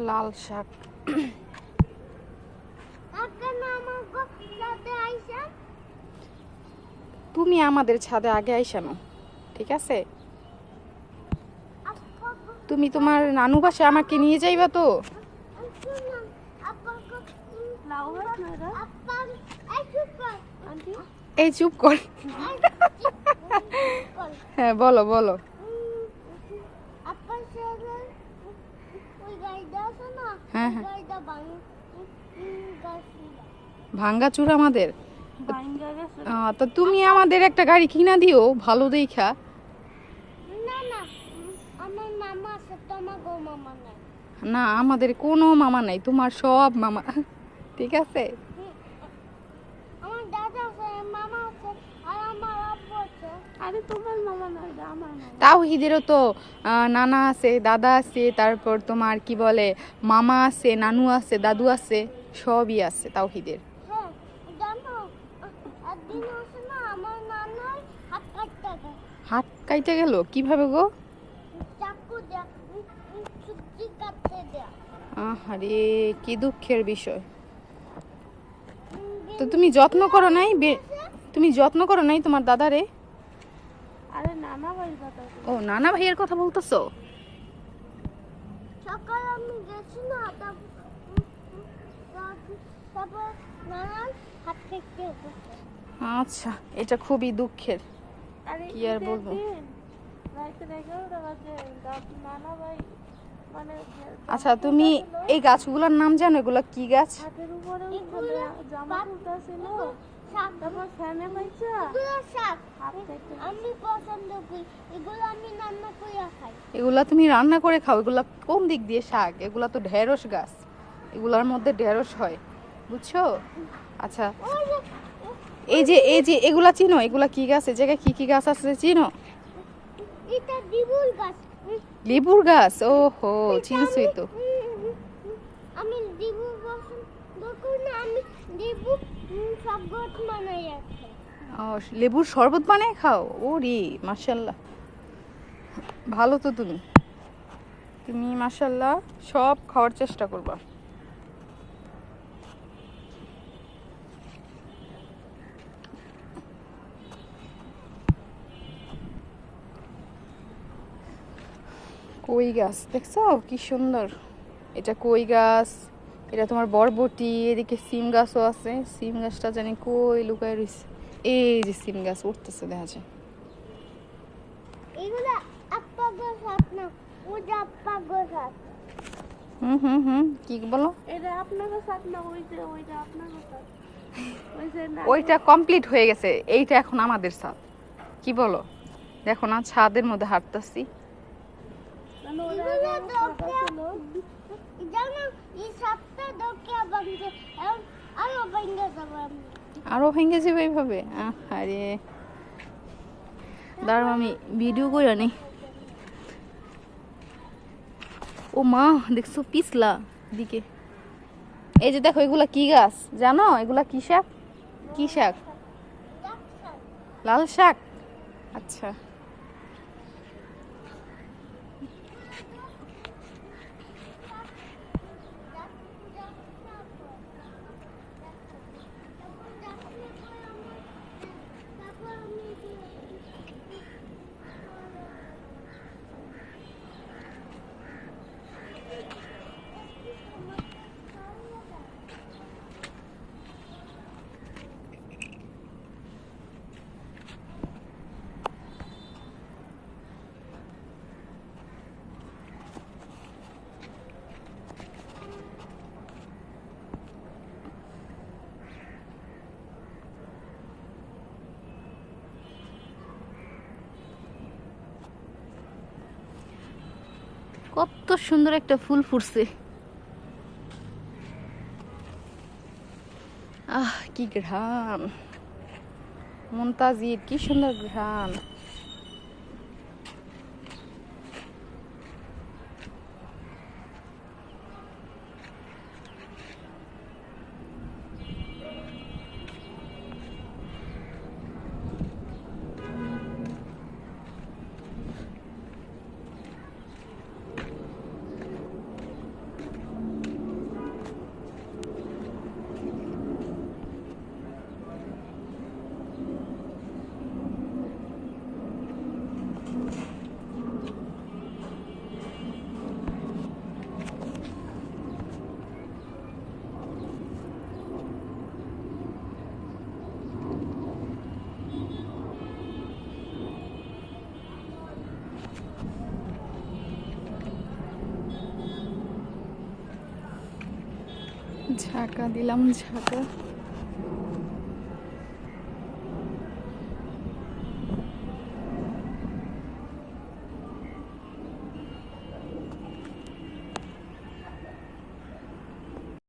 লাল শাক। তুমি আমাদের ছাদে আগে আইসানো, ঠিক আছে? তুমি তোমার নানু বাসায় আমাকে নিয়ে যাইবা তো? এই চুপ কর। হ্যাঁ বলো বলো। হ্যাঁ হ্যাঁ, ভাঙ্গা চুর আমাদের। তো তুমি আমাদের একটা গাড়ি কিনা দিও ভালো দেখা। না আমাদের কোনো মামা নাই, তোমার সব মামা, ঠিক আছে? তাওহিদেরও তো নানা আছে, দাদা আছে, তারপর তোমার কি বলে মামা আছে, নানু আছে, দাদু আছে, সবই আছে তাওহিদের। হাত কাইটে গেল কিভাবে গো? আরে কি দুঃখের বিষয়। তো তুমি যত্ন করো নাই, তুমি যত্ন করো নাই তোমার দাদারে? আরে নানা ভাইয়ের কথা। ও নানা ভাইয়ের কথা বলতেছো? সকাল আমি গেছি না, তারপর নানার হাত কেটে গেছে। আচ্ছা, এটা খুবই দুঃখের, কি আর বলবো। আচ্ছা তুমি এই গাছগুলোর নাম জানো? এগুলো কি গাছ? এগুলা তুমি রান্না করে খাও? এগুলা কোন দিক দিয়ে শাক? এগুলা তো ঢেঁড়স গাছ, এগুলার মধ্যে ঢেঁড়স হয়, বুঝছো? আচ্ছা এই যে এগুলা চিনো? এগুলা কি গাছ? এই জায়গায় কি কি গাছ আছে চিনো? এটা লেবুর গাছ। লেবুর গাছ? ওহো, চিনছই তো। আমি লেবু পছন্দ করি না, আমি লেবু শরবত বানাই রাখি। ও, লেবুর শরবত বানায় খাও? ওরে মাশাআল্লাহ, ভালো তো তুমি। তুমি মাশাআল্লাহ সব খাওয়ার চেষ্টা করবা। কই গাছ দেখছো কি সুন্দর? এটা কই গাছ, এটা তোমার বরবটি, এদিকে সিম গাছও আছে। সিম গাছটা জানি কই লুকায় রইছে। এই যে সিম গাছ উঠতেছে দেখা যায়। এগুলা আপা গাছ আপনা, ওটা আপা গাছ। হুম, কি বলো? এটা আপনার গাছ আপনা, ওইটা আপনার গাছ। ওইটা কমপ্লিট হয়ে গেছে, এইটা এখন আমাদের ছাদ। কি বলো? দেখো না ছাদের মধ্যে হাঁটতাছি। আরো ভেঙে যাবে এইভাবে? আরে দাঁড়াও আমি ভিডিও করে নি। ও মা দেখছো পিছলা দিকে। এই যে দেখো এগুলা কি গাছ জানো? এগুলা কি শাক? কি শাক? লাল শাক। আচ্ছা কত সুন্দর একটা ফুল ফুটছে। কি ঘ্রাণ, মুনতাজির কি সুন্দর ঘ্রাণ। ঝাঁকা দিলাম ঝাঁকা।